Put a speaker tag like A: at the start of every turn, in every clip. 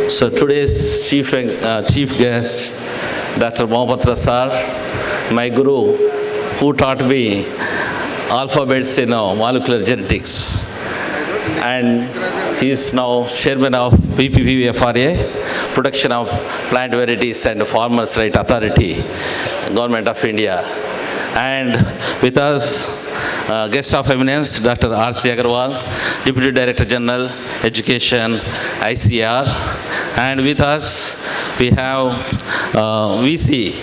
A: So today's chief guest, Dr. Mohapatra sir, my guru, who taught me alphabets in molecular genetics. And he is now chairman of PPPFRA, Protection of Plant Varieties and Farmers' Right Authority, Government of India. And with us, guest of eminence, Dr. R.C. Agarwal, Deputy Director General, Education, ICR. And with us, we have VC,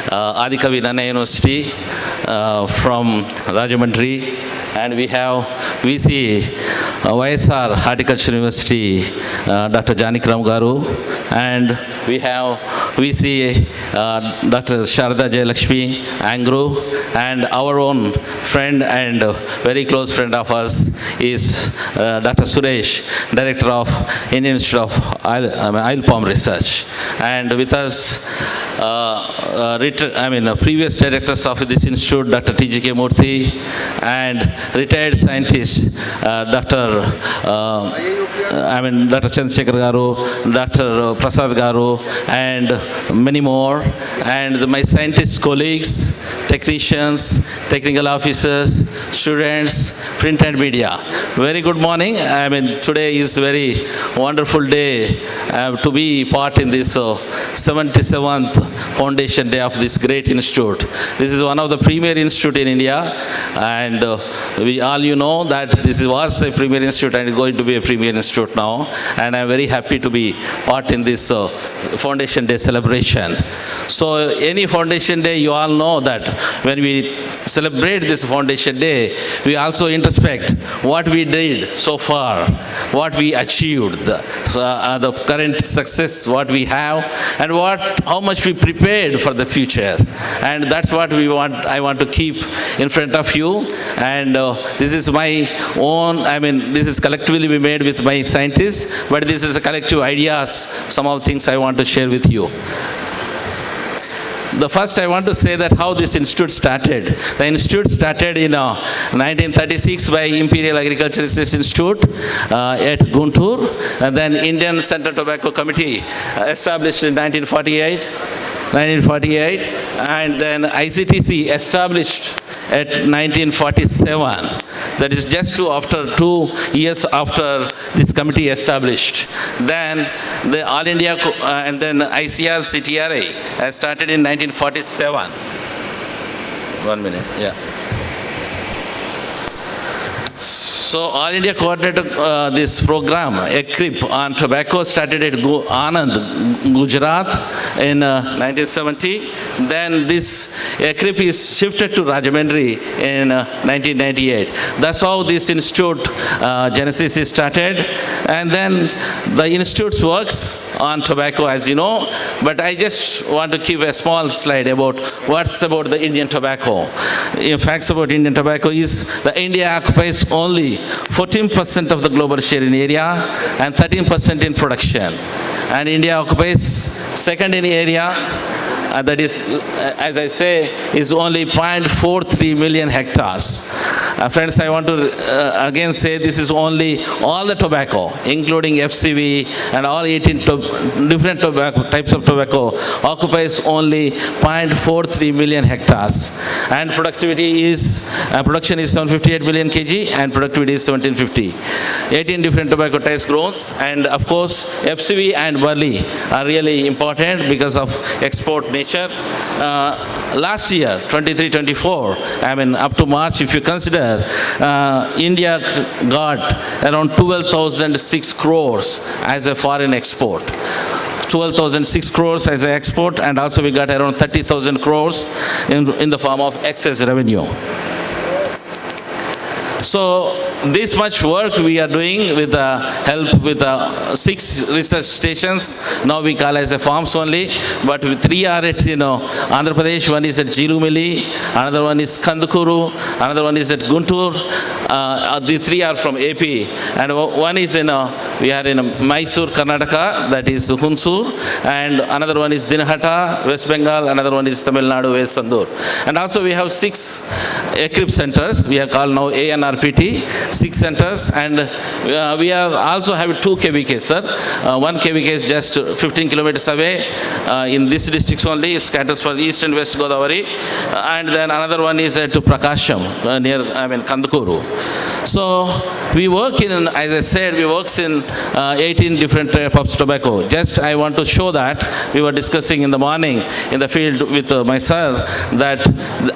A: Adikavi Nana University from Rajahmundry. And we have VC, YSR Horticulture University, Dr. Janikram Garu. And we have VC, Dr. Sharada Jayalakshmi Angru. And our own friend and very close friend of us is Dr. Suresh, Director of Indian Institute of Oil Palm Research. And with us, previous directors of this institute, Dr. T.G.K. Murthy, and retired scientist, Dr. Chandrasekhar Garu, Dr. Prasad Garu, and many more. And my scientist colleagues, technicians, technical officers, students, print and media. Very good morning. Today is very wonderful day to be part in this 77th foundation day of this great institute. This is one of the premier institute in India, and we all know that this was a premier institute and is going to be a premier institute now. And I'm very happy to be part in this foundation day celebration. So any foundation day, you all know that when we celebrate this foundation day, we also introspect what we did so far, what we achieved, the current success, what we have, and how much we prepared for the future. And that's what I want to keep in front of you. And this is my own, this is collectively we made with my scientists, but this is a collective ideas, some of the things I want to share with you. The first I want to say that how this institute started. The institute started in 1936 by Imperial Agriculture Research Institute at Guntur, and then Indian Central Tobacco Committee established in 1948, and then ICTC established at 1947. That is just 2 years after this committee established. Then the All India and then ICAR-CTRI started in 1947. 1 minute, yeah. So All India coordinated this program, ICAR-CTRI on tobacco, started at Anand, Gujarat in 1970. Then this ICAR-CTRI is shifted to Rajahmundry in 1998. That's how this institute genesis is started. And then the institute's works on tobacco, as you know, but I just want to give a small slide about what's about the Indian tobacco. Facts about Indian tobacco is that India occupies only 14% of the global share in area and 13% in production. And India occupies second in area, that is, as I say, is only 0.43 million hectares. Friends, I want to again say this is only all the tobacco, including FCV and all 18 different types of tobacco, occupies only 0.43 million hectares. And productivity is, production is 758 million kg and productivity is 1750. 18 different tobacco types grows, and of course FCV and barley are really important because of export nature. Last year, 23-24, up to March, if you consider, India got around 12,006 crores as a foreign export. 12,006 crores as an export, and also we got around 30,000 crores in the form of excess revenue. So this much work we are doing with the help with 6 research stations. Now we call as a farms only, but 3 are at Andhra Pradesh. One is at Jirumeli, another one is Kandukuru, another one is at Guntur. The 3 are from AP, and one is we are in Mysore, Karnataka, that is Hunsur, and another one is Dinhata, West Bengal, another one is Tamil Nadu, West Sandur. And also we have 6 ICAR-CTRI centers. We are called now ANRPT. 6 centers, and we are also having 2 KVKs, sir. One KVK is just 15 kilometers away in this districts only. It scatters for East and West Godavari, and then another one is at Prakasham near Kandukuru. So we work in, as I said, we work in 18 different types of tobacco. Just I want to show that we were discussing in the morning in the field with my sir that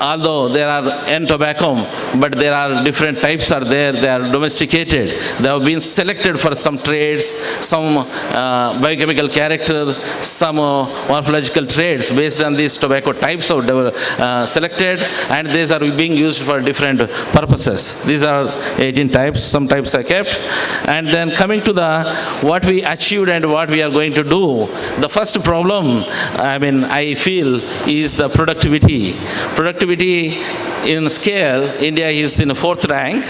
A: although there are N tobacco, but there are different types are there. They are domesticated. They have been selected for some traits, some biochemical characters, some morphological traits based on these tobacco types of selected, and these are being used for different purposes. These are 18 types. Some types are kept. And then coming to the what we achieved and what we are going to do, the first problem, I feel, is the productivity. Productivity in scale, India is in 4th rank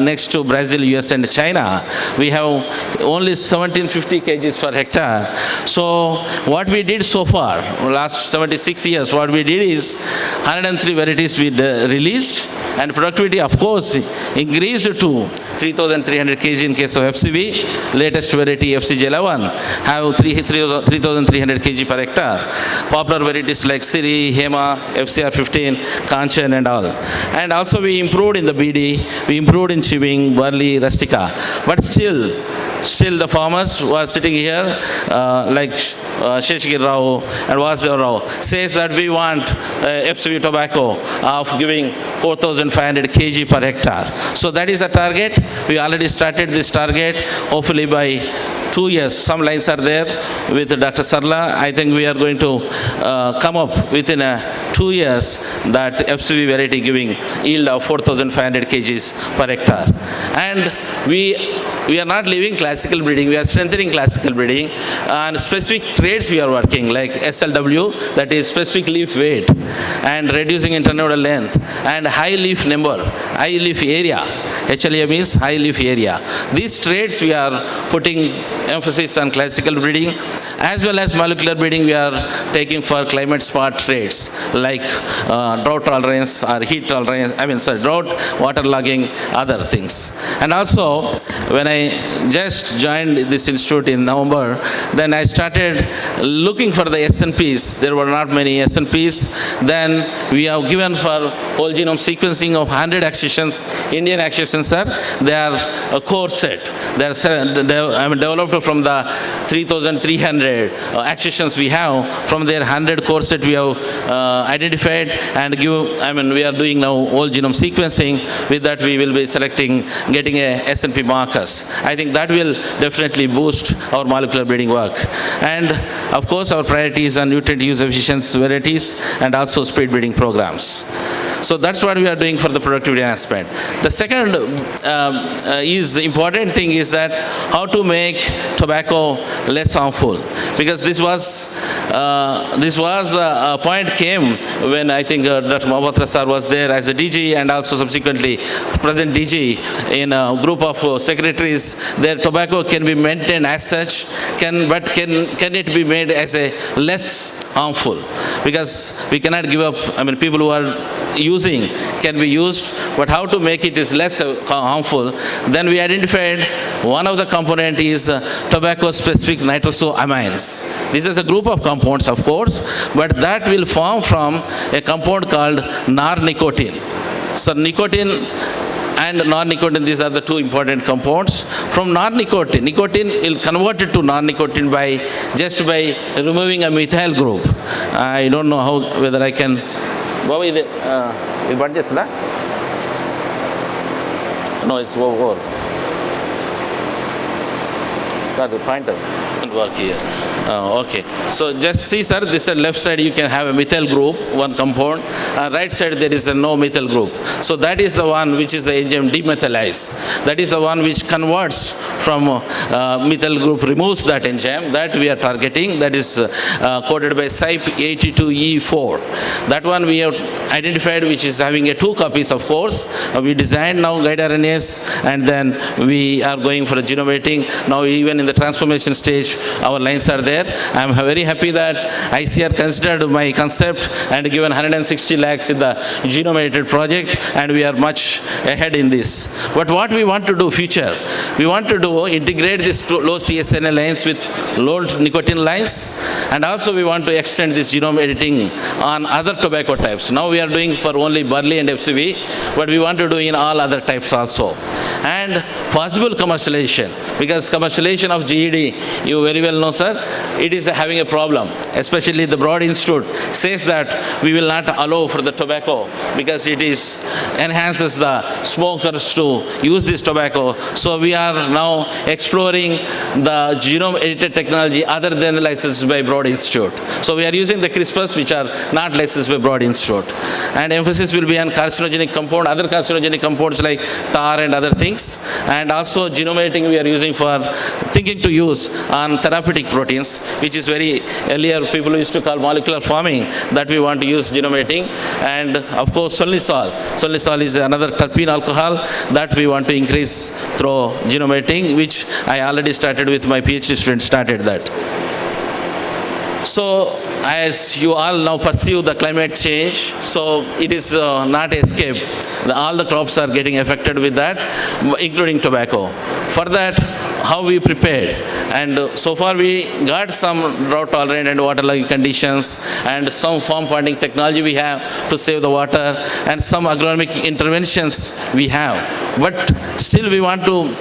A: next to Brazil, US and China. We have only 1750 kgs per hectare. So what we did so far, last 76 years, what we did is 103 varieties we released, and productivity of course increased to 3,300 kg in case of FCV. Latest variety FCG11 have 3,300 kg per hectare. Popular varieties like Siri, Hema, FCR15, Kanchan and all. And also we improved in the BD, we improved in chewing, barley, rustica. But still the farmers who are sitting here like Sheshu Madhav and Vasudev Rao says that we want FCV tobacco of giving 4,500 kg per hectare. So that is the target. We already started this target. Hopefully by 2 years, some lines are there with Dr. Sarla. I think we are going to come up within 2 years that FCV variety giving yield of 4,500 kgs per hectare. And we are not leaving classical breeding, we are strengthening classical breeding, and specific traits we are working like SLW, that is specific leaf weight, and reducing internodal length, and high leaf number, high leaf area. HLA means high leaf area. These traits we are putting emphasis on classical breeding, as well as molecular breeding we are taking for climate smart traits like drought tolerance or heat tolerance, drought, waterlogging, other things. And also, when I just joined this institute in November, then I started looking for the SNPs. There were not many SNPs. Then we have given for whole genome sequencing of 100 accessions, Indian accessions, sir. They are a core set. They are developed from the 3,300 accessions we have. From their 100 core set we have identified and we are doing now whole genome sequencing. With that we will be selecting, getting a SNP markers. I think that will definitely boost our molecular breeding work. And of course our priority is on nutrient use efficient varieties and also speed breeding programs. So that's what we are doing for the productivity aspect. The second is important thing is that how to make tobacco less harmful, because this was a point came when I think Dr. Mahapatra sir was there as a DG and also subsequently present DG in a group of secretaries. Their tobacco can be maintained as such, but can it be made as a less harmful? Because we cannot give up, people who are using can be used, but how to make it is less harmful. Then we identified one of the component is tobacco specific nitrosamines. This is a group of compounds, of course, but that will form from a compound called nicotine. So nicotine and non-nicotine, these are the two important compounds. From non-nicotine, nicotine will convert it to non-nicotine by removing a methyl group. I don't know whether I can. No, it's over. Got the pointer. It work here. Okay. So just see, sir, this left side you can have a methyl group, one compound. Right side there is a no methyl group. So that is the one which is the enzyme demethylize. That is the one which converts from methyl group, removes that enzyme. That we are targeting. That is coded by CYP82E4. That one we have identified, which is having a 2 copies, of course. We designed now guide RNAs, and then we are going for a genome editing. Now even in the transformation stage, our lines are there. there. I am very happy that ICR considered my concept and given 160 lakhs in the genome-edited project, and we are much ahead in this. But what we want to do future, we want to do integrate this low TSNA lines with low nicotine lines, and also we want to extend this genome editing on other tobacco types. Now we are doing for only barley and FCV, but we want to do in all other types also. And possible commercialization, because commercialization of GED, you very well know, sir, it is having a problem. Especially the Broad Institute says that we will not allow for the tobacco because it enhances the smokers to use this tobacco. So we are now exploring the genome-edited technology other than licensed by Broad Institute. So we are using the CRISPRs which are not licensed by Broad Institute. And emphasis will be on carcinogenic compound, other carcinogenic compounds like tar and other things. And also genome editing we are using for thinking to use on therapeutic proteins, which is very earlier people used to call molecular farming, that we want to use genome editing. And of course solnisol. Solnisol is another terpene alcohol that we want to increase through genome editing, which I already started with my PhD students, started that. So as you all now perceive the climate change, so it is not escape. All the crops are getting affected with that, including tobacco. For that, how we prepared, and so far we got some drought tolerant and waterlogging conditions and some farm funding technology we have to save the water, and some agronomic interventions we have. But still we want to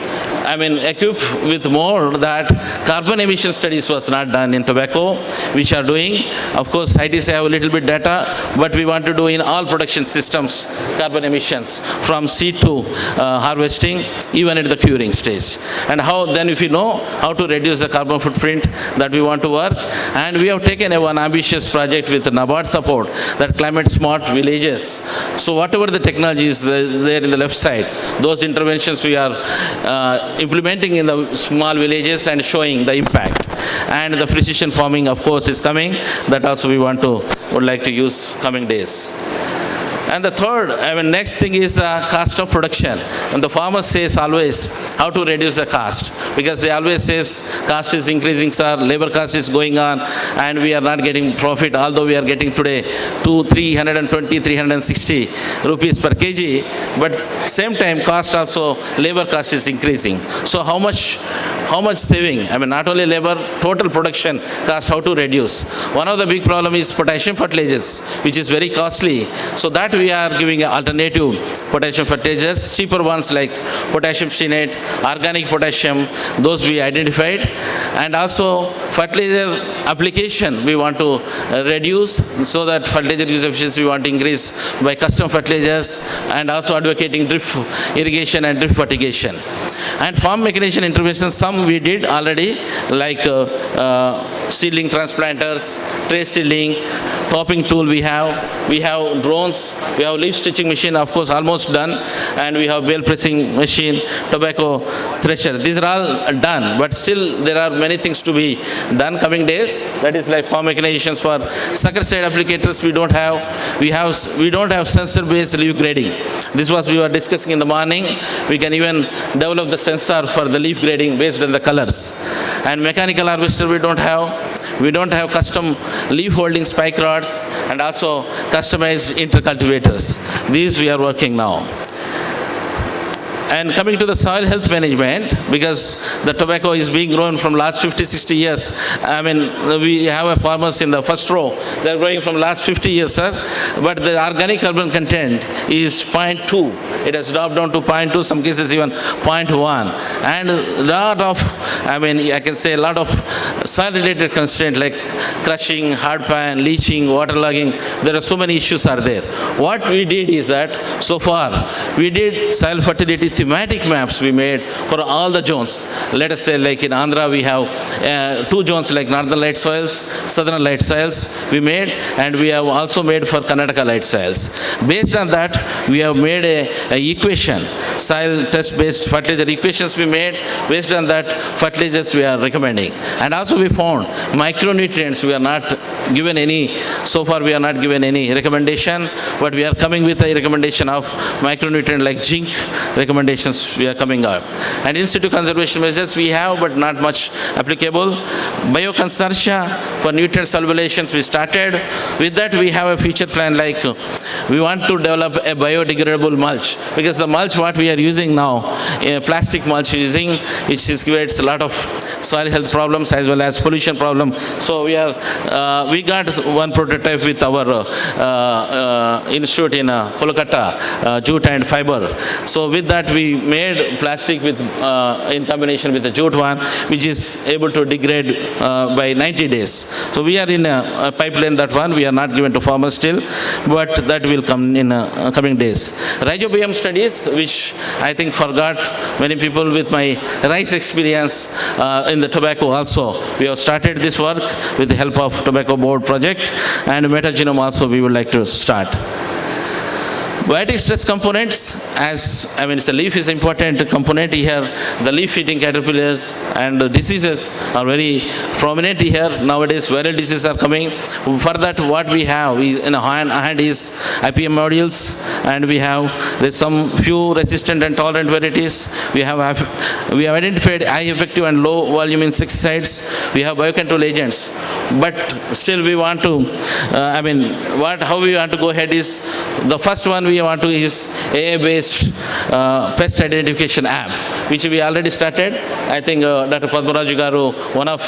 A: equip with more that carbon emission studies was not done in tobacco, which are doing. Of course, ITC have a little bit data, but we want to do in all production systems carbon emissions from seed to harvesting, even at the curing stage. And how then, if you know how to reduce the carbon footprint, that we want to work. And we have taken one ambitious project with NABARD support, that climate smart villages. So whatever the technology is there in the left side, those interventions we are implementing in the small villages and showing the impact. And the precision farming, of course, is coming. That also we would like to use coming days. And the third, next thing is the cost of production. And the farmer says always how to reduce the cost, because they always says cost is increasing, sir, labor cost is going on, and we are not getting profit, although we are getting today 320, 360 rupees per kg, but same time cost also, labor cost is increasing. So how much saving? Not only labor, total production cost, how to reduce. One of the big problem is potassium fertilizers, which is very costly. So that we are giving alternative potassium fertilizers, cheaper ones like potassium cyanate, organic potassium, those we identified. And also fertilizer application we want to reduce, so that fertilizer use efficiency we want to increase by custom fertilizers, and also advocating drip irrigation and drip fertigation. And farm mechanization interventions, some we did already, like seedling transplanters, tray seedling, topping tool we have drones, we have leaf stitching machine, of course almost done, and we have bale pressing machine, tobacco thresher. These are all done, but still there are many things to be done coming days. That is like farm mechanizations for sucker side applicators we don't have. We don't have sensor based leaf grading. This was we were discussing in the morning. We can even develop the sensor for the leaf grading based on the colors. And mechanical harvester we don't have. We don't have custom leaf holding spike rods, and also customized intercultivators. These we are working now. And coming to the soil health management, because the tobacco is being grown from last 50, 60 years. We have a farmers in the first row. They're growing from last 50 years, sir. But the organic carbon content is 0.2. It has dropped down to 0.2, some cases even 0.1. And a lot of, I can say a lot of soil-related constraints like crushing, hard pan, leaching, waterlogging. There are so many issues are there. What we did is that, so far, we did soil fertility thematic maps we made for all the zones. Let us say like in Andhra we have 2 zones like northern light soils, southern light soils we made, and we have also made for Karnataka light soils. Based on that, we have made a equation, soil test based fertilizer equations we made. Based on that, fertilizers we are recommending. And also we found micronutrients we are not given any, so far we are not given any recommendation, but we are coming with a recommendation of micronutrient like zinc, recommendation recommendations we are coming up. And in situ conservation measures we have, but not much applicable. Bioconsortia for nutrient solubilizations we started. With that we have a future plan, like we want to develop a biodegradable mulch, because the mulch what we are using now, plastic mulch using, it creates a lot of soil health problems as well as pollution problem. So we got one prototype with our institute in Kolkata, jute and fiber. So with that we made plastic with in combination with the jute one, which is able to degrade by 90 days. So we are in a pipeline, that one we are not given to farmers still, but that will come in coming days. Rhizobium studies, which I think forgot many people with my rice experience in the tobacco also. We have started this work with the help of Tobacco Board project, and metagenome also we would like to start. Biotic stress components, it's a leaf is important component here. The leaf-eating caterpillars and diseases are very prominent here. Nowadays, viral diseases are coming. For that, what we have is in a hand is IPM modules, and there's some few resistant and tolerant varieties. We have identified high effective and low volume insecticides. We have biocontrol agents, but still we want to. How we want to go ahead is the first one we want to is AI-based pest identification app, which we already started. I think Dr. Padmaraju Garu, one of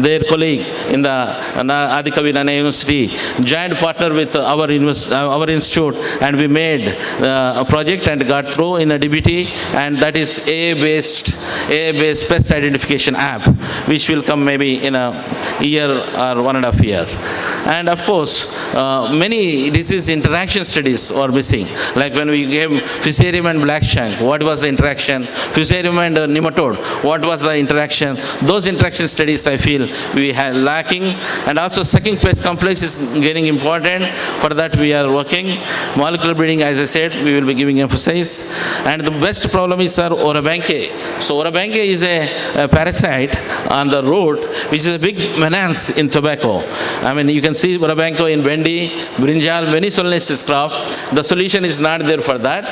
A: their colleague in the Adikavi Nana University, joined partner with our institute, and we made a project and got through in a DBT, and that is AI-based pest identification app, which will come maybe in a year or 1.5 years. And of course, many disease interaction studies are missing. Like when we gave Fusarium and black shank, what was the interaction? Fusarium and nematode, what was the interaction? Those interaction studies I feel we have lacking. And also sucking pest complex is getting important. For that we are working. Molecular breeding, as I said, we will be giving emphasis. And the best problem is Orobanche. So Orobanche is a parasite on the root, which is a big menace in tobacco. You can see Orobanche in Vendi, Brinjal, many solanaceous crop. The solution is not there for that,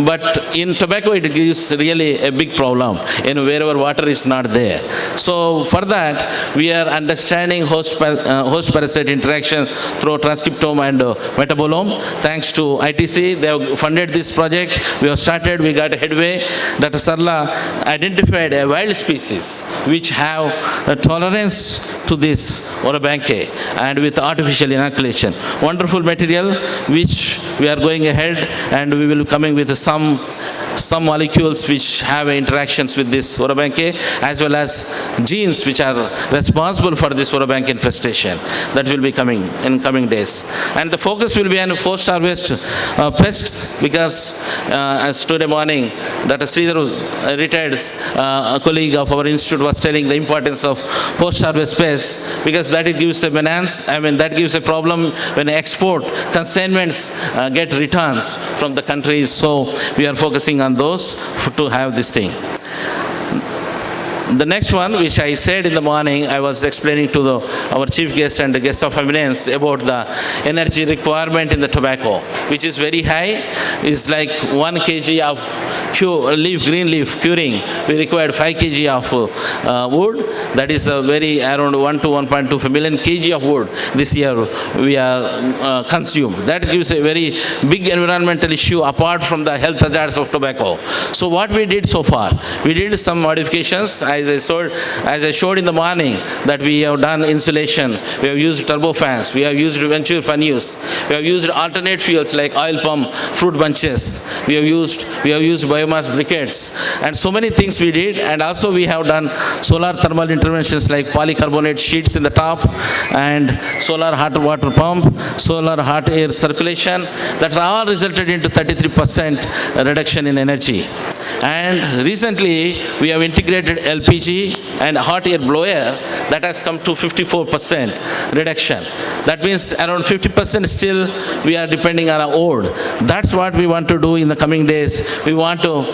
A: but in tobacco it gives really a big problem in wherever water is not there. So for that we are understanding host parasite interaction through transcriptome and metabolome. Thanks to ITC, they have funded this project. We have started, we got a headway. Dr. Sarla identified a wild species which have a tolerance to this Orobanche, and with artificial inoculation. Wonderful material which we are going ahead, and we will be coming with some molecules which have interactions with this Orobanche, as well as genes which are responsible for this Orobanche infestation. That will be coming in coming days. And the focus will be on post-harvest pests, because as today morning, Dr. Sridhar, retired colleague of our institute, was telling the importance of post-harvest pests, because that gives a menace, that gives a problem when export consignments get returns from the countries. So we are focusing on those to have this thing. The next one, which I said in the morning, I was explaining to our chief guest and the guest of eminence about the energy requirement in the tobacco, which is very high. It's like 1 kg of green leaf curing. We required 5 kg of wood. That is around 1 to 1.2 million kg of wood this year we are consumed. That gives a very big environmental issue apart from the health hazards of tobacco. So what we did so far, we did some modifications. As I showed in the morning, that we have done insulation, we have used turbofans, we have used venture fan use, we have used alternate fuels like oil palm fruit bunches, we have used biomass briquettes, and so many things we did. And also we have done solar thermal interventions like polycarbonate sheets in the top, and solar hot water pump, solar hot air circulation. That's all resulted into 33% reduction in energy. And recently we have integrated LPG and hot air blower. That has come to 54% reduction. That means around 50% still we are depending on our wood. That's what we want to do in the coming days. We want to,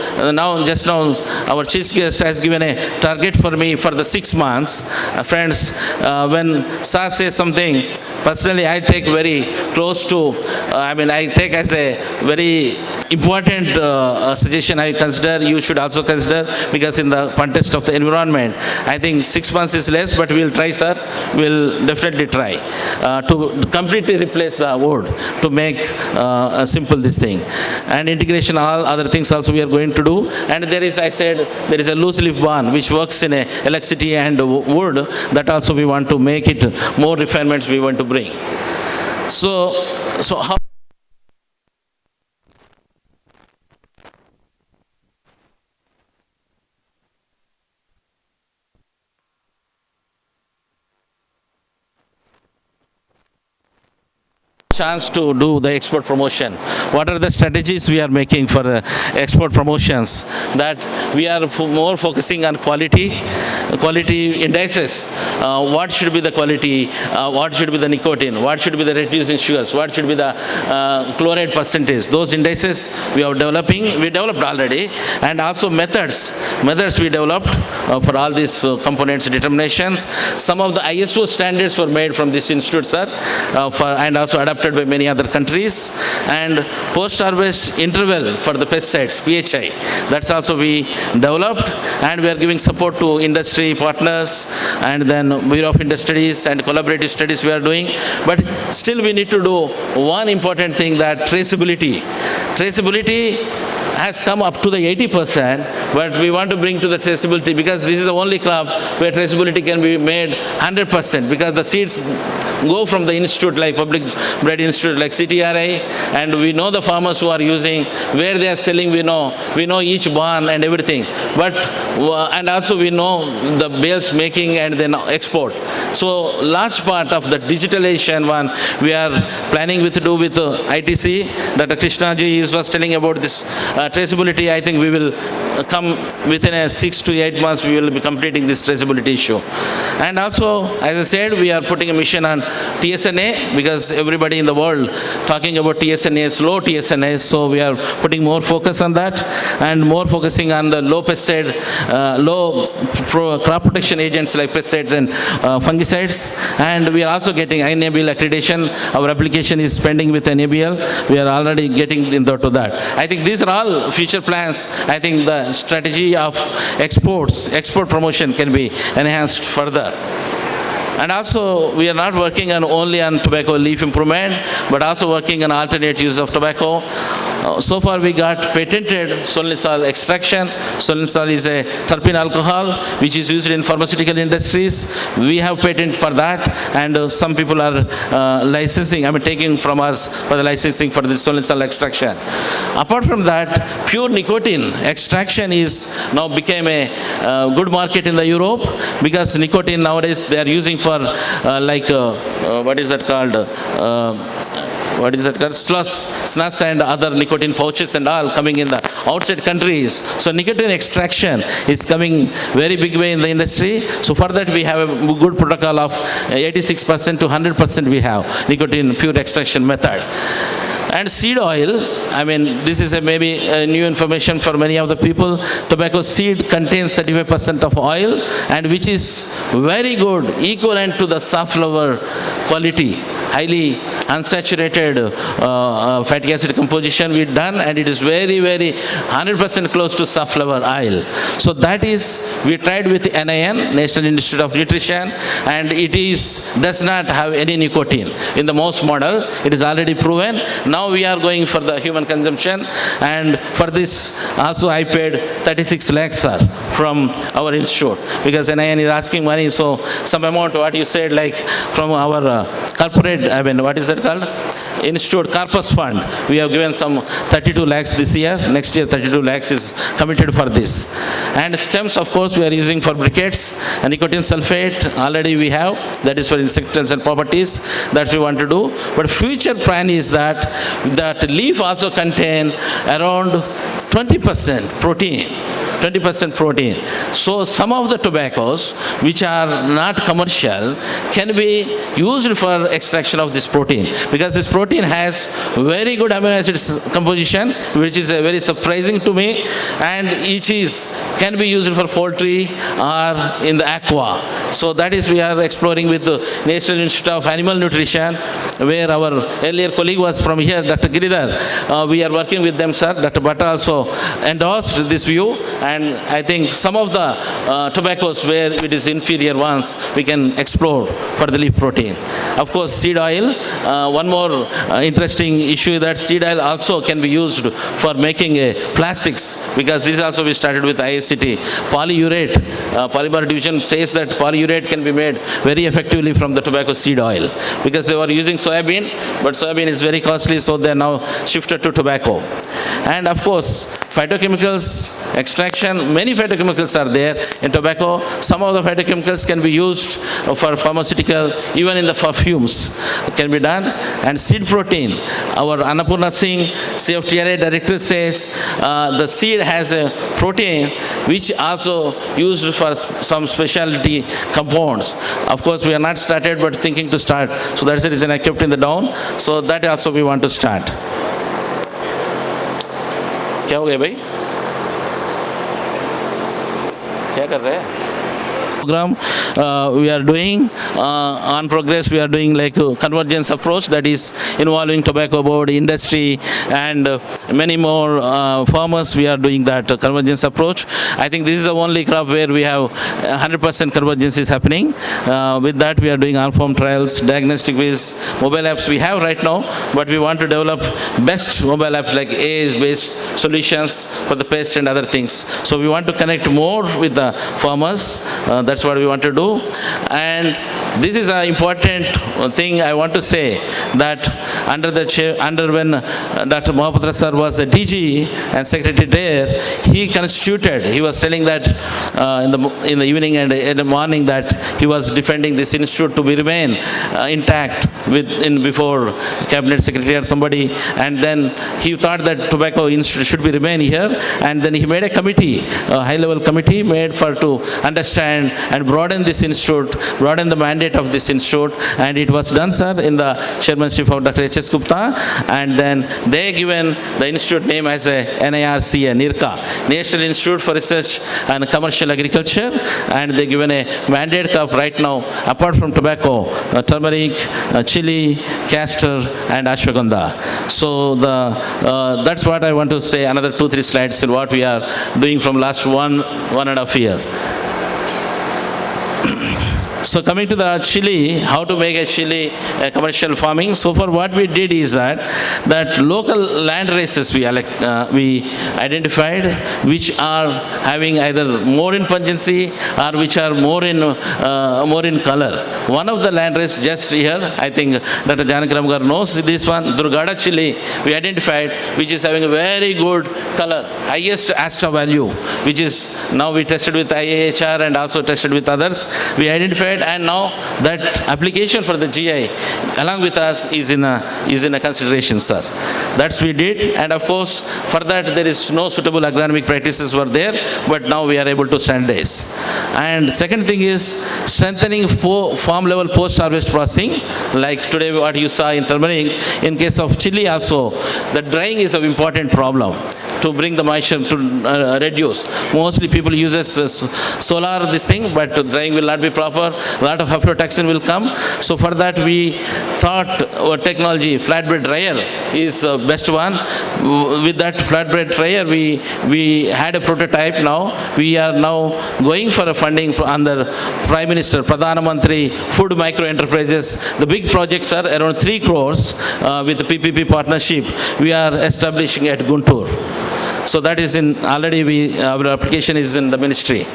A: just now our chief guest has given a target for me for the 6 months. Friends, when Sa says something, personally I take very close to, I take as a very important suggestion I consider, you should also consider, because in the context of the environment, I think 6 months is less, but we'll try, sir. We'll definitely try to completely replace the wood to make a simple this thing. And integration, all other things also we are going to do. And there is, I said, there is a loose leaf barn which works in electricity and wood. That also we want to make it more refinements we want to bring. So how chance to do the export promotion. What are the strategies we are making for the export promotions? That we are more focusing on quality indices. What should be the quality? What should be the nicotine? What should be the reducing sugars? What should be the chloride percentage? Those indices we are developing. We developed already, and also methods we developed for all these components determinations. Some of the ISO standards were made from this institute, sir, and also adopted by many other countries. And post-harvest interval for the pesticides, PHI, that's also we developed, and we are giving support to industry partners, and then Bureau of Industries and collaborative studies we are doing. But still we need to do one important thing, that traceability. Traceability has come up to the 80%, but we want to bring to the traceability, because this is the only crop where traceability can be made 100%, because the seeds go from the institute, like Public Bread Institute, like ICAR-CTRI, and we know the farmers who are using, where they are selling, we know each barn and everything. But and also we know the bales making and then export. So large part of the digitalization one we are planning to do with ITC. Dr. Krishnaji was telling about this traceability. I think we will come within 6 to 8 months, we will be completing this traceability issue. And also, as I said, we are putting a mission on TSNA, because everybody in the world talking about TSNA, slow TSNA, so we are putting more focus on that, and more focusing on the low pesticide, low crop protection agents like pesticides and fungicides. And we are also getting INABL accreditation. Our application is pending with NABL. We are already getting into that. I think these are all future plans. I think the strategy of export promotion can be enhanced further. And also, we are not working only on tobacco leaf improvement, but also working on alternate use of tobacco. So far, we got patented solenizol extraction. Solenizol is a terpene alcohol, which is used in pharmaceutical industries. We have patent for that, and some people are taking from us for the licensing for this solenizol extraction. Apart from that, pure nicotine extraction is now became a good market in the Europe, because nicotine nowadays they are using for what is that called? Slush and other nicotine pouches and all coming in the outside countries. So nicotine extraction is coming very big way in the industry. So for that we have a good protocol of 86% to 100% we have nicotine pure extraction method. And seed oil, this is maybe new information for many of the people. Tobacco seed contains 35% of oil, and which is very good, equivalent to the safflower quality, highly unsaturated fatty acid composition we've done, and it is very, very 100% close to safflower oil. So that is, we tried with NIN, National Institute of Nutrition, and it does not have any nicotine. In the mouse model, it is already proven. Now we are going for the human consumption, and for this also I paid 36 lakhs from our institute, because NIN is asking money, so some amount what you said, like from our corporate, what is that called? Institute Corpus Fund, we have given some 32 lakhs this year. Next year 32 lakhs is committed for this. And stems, of course, we are using for briquettes. And nicotine sulfate already we have, that is for insecticides and properties that we want to do. But future plan is that leaf also contain around 20% protein. 20% protein. So some of the tobaccos which are not commercial can be used for extraction of this protein, because this protein has very good amino acids composition, which is very surprising to me, and each can be used for poultry or in the aqua. So that is we are exploring with the National Institute of Animal Nutrition, where our earlier colleague was from here, Dr. Giridhar. We are working with them, sir. Dr. Bhatta also endorsed this view, and I think some of the tobaccos where it is inferior ones, we can explore for the leaf protein. Of course, seed oil. One more interesting issue, that seed oil also can be used for making plastics, because this also we started with ICAR-CTRI. Polyurate, polymer division says that polyurate can be made very effectively from the tobacco seed oil, because they were using soybean, but soybean is very costly, so they are now shifted to tobacco. And of course, phytochemicals extraction, many phytochemicals are there in tobacco. Some of the phytochemicals can be used for pharmaceutical, even in the perfumes can be done. And seed protein, our Annapurna Singh, CFTRI director, says the seed has a protein which also used for some specialty compounds. Of course, we are not started, but thinking to start. So that's the reason I kept in the down. So that also we want to start. क्या हो गया भाई? क्या कर रहे हैं? Program we are doing on progress. We are doing like a convergence approach, that is involving tobacco board, industry, and many more farmers. We are doing that convergence approach. I think this is the only crop where we have 100% convergence is happening. With that, we are doing on-farm trials, diagnostic ways, mobile apps we have right now, but we want to develop best mobile apps like AI-based solutions for the pests and other things. So we want to connect more with the farmers. That's what we want to do. And this is an important thing I want to say, that under when Dr. Mohapatra sir was a DG and secretary there, he was telling that in the evening and in the morning that he was defending this institute to be remain intact before cabinet secretary or somebody, and then he thought that tobacco institute should be remain here, and then he made a committee, a high-level committee made to understand and broaden this institute, broaden the mandate of this institute, and it was done, sir, in the chairmanship of Dr. H.S. Gupta, and then they given the institute name as a NIRCA, National Institute for Research and Commercial Agriculture, and they given a mandate of right now, apart from tobacco, turmeric, chili, castor, and ashwagandha. So that's what I want to say. Another 2-3 slides in what we are doing from last one and a half year. So coming to the chili, how to make a chili commercial farming. So far what we did is that local land races we identified, which are having either more in pungency or which are more in color. One of the land race just here, I think Dr. Janakaram knows this one, Durgada chili, we identified, which is having a very good color, highest ASTA value, which is now we tested with IAHR and also tested with others. We identified, and now that application for the GI along with us is in a consideration, sir. That's we did, and of course for that there is no suitable agronomic practices were there, but now we are able to standardize. And second thing is strengthening farm level post-harvest processing, like today what you saw in turmeric. In case of chili also, the drying is an important problem to bring the moisture to reduce. Mostly people uses solar this thing, but drying will not be proper. A lot of aflatoxin will come. So for that we thought our technology, flatbed dryer, is the best one. With that flatbed dryer, we had a prototype now. We are now going for a funding under Prime Minister, Pradhana Mantri Food Micro Enterprises. The big projects are around 3 crores with the PPP partnership we are establishing at Guntur. So that is already our application is in the ministry.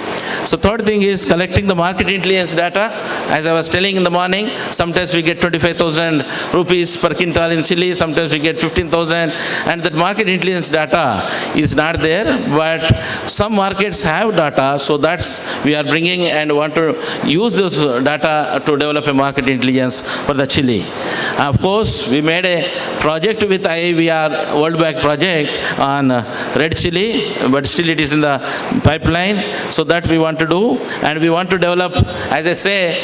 A: So third thing is collecting the market intelligence data. As I was telling in the morning, sometimes we get 25,000 rupees per quintal in chili, sometimes we get 15,000, and that market intelligence data is not there, but some markets have data, so that's we are bringing and want to use those data to develop a market intelligence for the chili. Of course, we made a project with IAVR World Bank project on red chili, but still it is in the pipeline. So that we want to do, and we want to develop, as I say,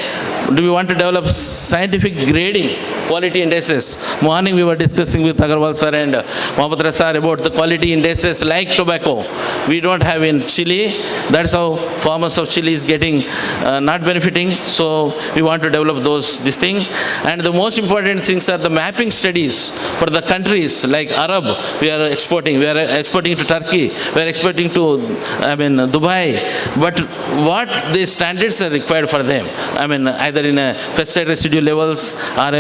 A: do we want to develop scientific grading, quality indices. Morning we were discussing with Agarwal sir and Mahapatra sir about the quality indices like tobacco. We don't have in chili. That's how farmers of chili is getting not benefiting. So we want to develop this thing. And the most important things are the mapping studies for the countries like Arab. We are exporting to Turkey. We are exporting to, Dubai. But what the standards are required for them? Either in a pesticide residue levels or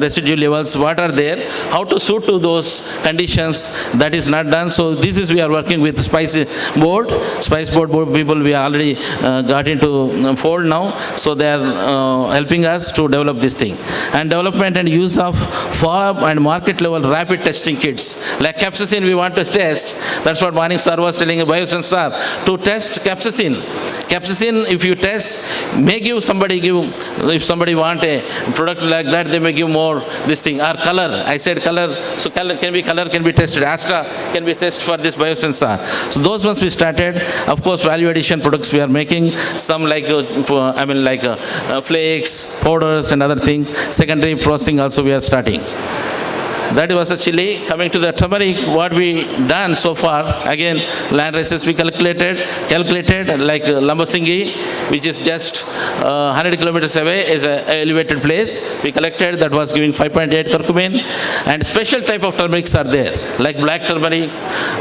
A: residue levels, what are there? How to suit to those conditions? That is not done. So this is we are working with Spice Board people. We already got into fold now. So they are helping us to develop this thing. And development and use of farm and market level rapid testing kits. Like capsaicin we want to test. That's what Manik sir was telling biosensor to test capsaicin. Capsaicin, if you test, may give if somebody want a product like that, they may give more this thing. Or color, I said color, so color can be tested. Astra can be tested for this biosensor. So those ones we started. Of course, value addition products we are making. Some like, flakes, powders and other things. Secondary processing also we are starting. That was a chili. Coming to the turmeric, what we done so far, again, land races we calculated like Lambasingi, which is just 100 kilometers away, is an elevated place. We collected, that was giving 5.8 curcumin. And special type of turmerics are there, like black turmeric,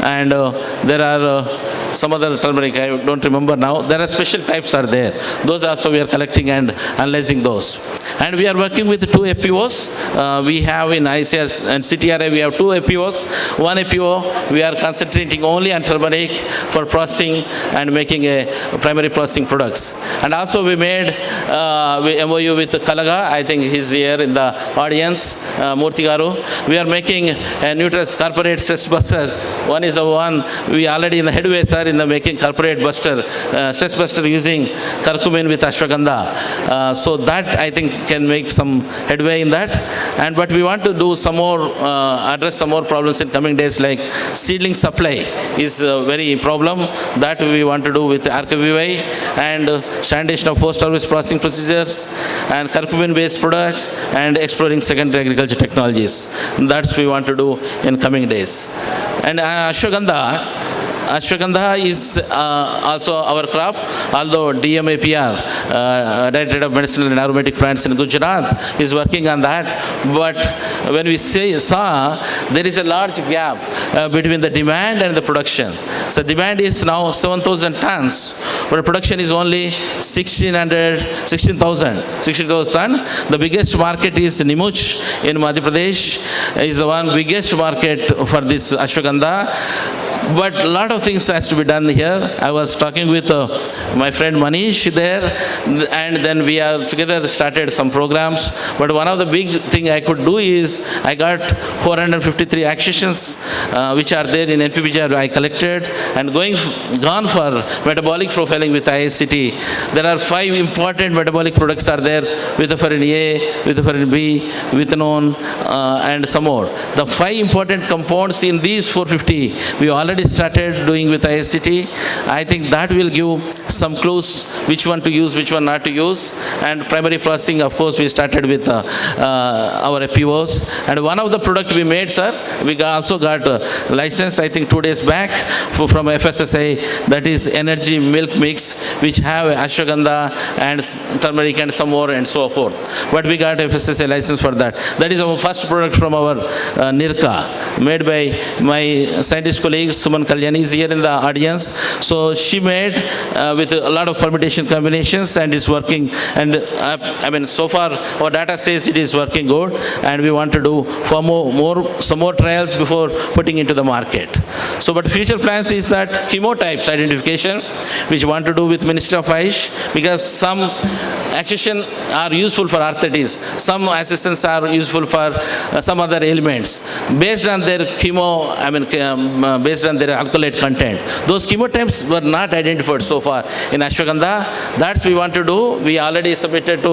A: and there are some other turmeric, I don't remember now. There are special types are there. Those also we are collecting and analyzing those. And we are working with 2 FPOs. We have in ICAR and CTRI, we have 2 FPOs. One FPO, we are concentrating only on turmeric for processing and making a primary processing products. And also we made MOU with Kalaga. I think he's here in the audience, Murthy Garu. We are making a nutritious corporate stress buster. One is the one we already in the headway, sir, in the making corporate buster, stress buster using curcumin with ashwagandha. So that I think can make some headway in that. But we want to do some more, address some more problems in coming days, like seedling supply is a very problem that we want to do with RKVY and standardization of post-harvest processing procedures and curcumin based products and exploring secondary agriculture technologies. That's we want to do in coming days. And Ashwagandha is also our crop, although DMAPR, Directorate of Medicinal and Aromatic Plants in Gujarat, is working on that. But when we saw, there is a large gap between the demand and the production. So demand is now 7,000 tons, but production is only 16,000. The biggest market is Nimuch in Madhya Pradesh, is the one biggest market for this ashwagandha. But a lot of things has to be done here. I was talking with my friend Manish there, and then we are together started some programs. But one of the big thing I could do is I got 453 accessions which are there in NPPG I collected and gone for metabolic profiling with ICAR-CTRI. There are 5 important metabolic products are there, vitaferin A, vitaferin B, vithanone, and some more. The 5 important compounds in these 450 we already started doing with ICAR-CTRI. I think that will give some clues which one to use, which one not to use. And primary processing, of course, we started with our FPOs. And one of the product we made, sir, we also got a license, I think 2 days back from FSSAI, that is energy milk mix, which have ashwagandha and turmeric and some more and so forth. But we got FSSAI license for that. That is our first product from our NIRCA, made by my scientist colleagues. Suman Kalyani is here in the audience. So she made with a lot of permutation combinations and is working. And so far our data says it is working good. And we want to do some more trials before putting into the market. So, but future plans is that chemotypes identification, which we want to do with Ministry of Ayush, because some accession are useful for arthritis, some assistants are useful for some other ailments. Based on their and their alkaloid content. Those chemotypes were not identified so far in ashwagandha. That's we want to do. We already submitted to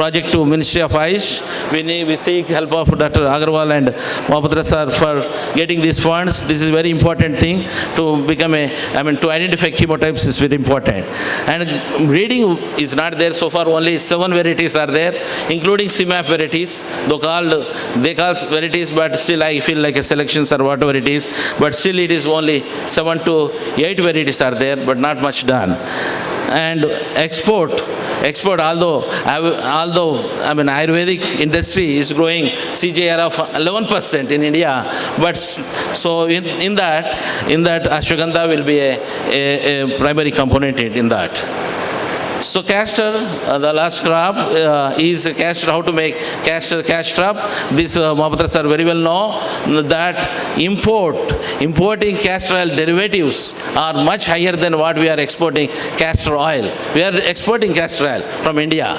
A: project to Ministry of Ayush. We seek help of Dr. Agarwal and Mahapatra sir for getting these funds. This is a very important thing to become to identify chemotypes is very important. And breeding is not there so far. Only 7 varieties are there, including CMAP varieties. They call varieties, but still I feel like a selections or whatever it is. But still it is only 7 to 8 varieties are there, but not much done. And export, although Ayurvedic industry is growing CAGR of 11% in India, but so in that ashwagandha will be a primary component in that. So castor, the last crop is castor. How to make castor cash crop? This Mahapatra sir very well know that importing castor oil derivatives are much higher than what we are exporting castor oil. We are exporting castor oil from India,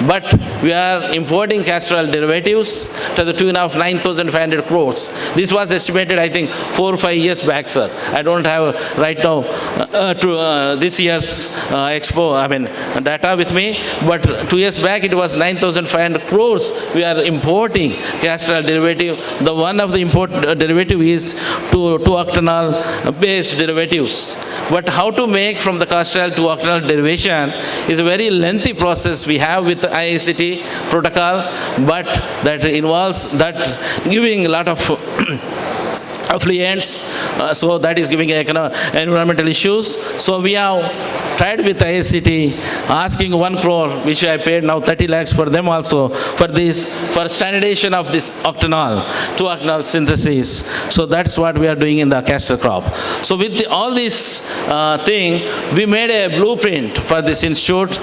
A: but we are importing castor oil derivatives to the tune of 9,500 crores. This was estimated, I think, 4 or 5 years back, sir. I don't have right now this year's data with me, but 2 years back it was 9,500 crores. We are importing castor oil derivative. The one of the import derivative is 2-octanol based derivatives. But how to make from the castor oil 2-octanol derivation is a very lengthy process we have with the ICAR-CTRI protocol, but that involves that giving a lot of affluents, so that is giving environmental issues. So we have tried with ICAR-CTRI asking 1 crore, which I paid now 30 lakhs for them also, for standardization of this octanol, 2-octanol synthesis. So that's what we are doing in the castor crop. So with all this thing, we made a blueprint for this institute.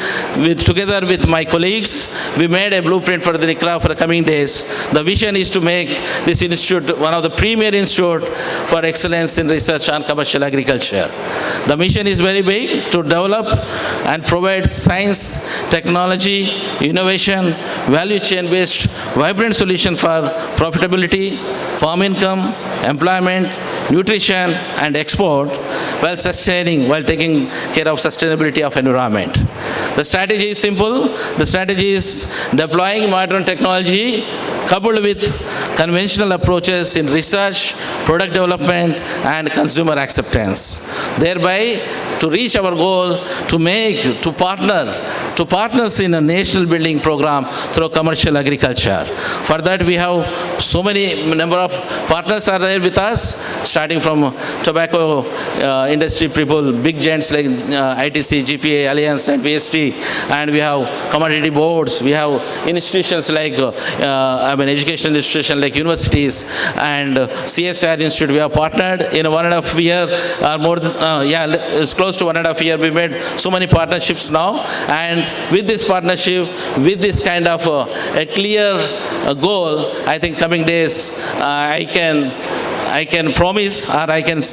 A: Together with my colleagues, we made a blueprint for the NIRCA for the coming days. The vision is to make this institute one of the premier institutes for excellence in research on commercial agriculture. The mission is very big, to develop and provide science, technology, innovation, value chain-based, vibrant solution for profitability, farm income, employment, nutrition, and export, while taking care of sustainability of environment. The strategy is simple. The strategy is deploying modern technology coupled with conventional approaches in research, product development, and consumer acceptance. Thereby, to reach our goal, to partners in a national building program through commercial agriculture. For that, we have so many number of partners are there with us, starting from tobacco industry people, big giants like ITC, GPA, Alliance, and VST, and we have commodity boards. We have institutions like educational institutions like universities and CSR Institute. We have partnered in 1.5 year or more. It's close to 1.5 year. We made so many partnerships now, and with this partnership, with this kind of a clear goal, I think coming days I can promise, or I can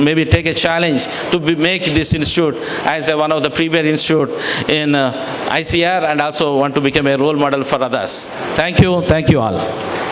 A: maybe take a challenge to make this institute as one of the premier institute in ICR, and also want to become a role model for others. Thank you all.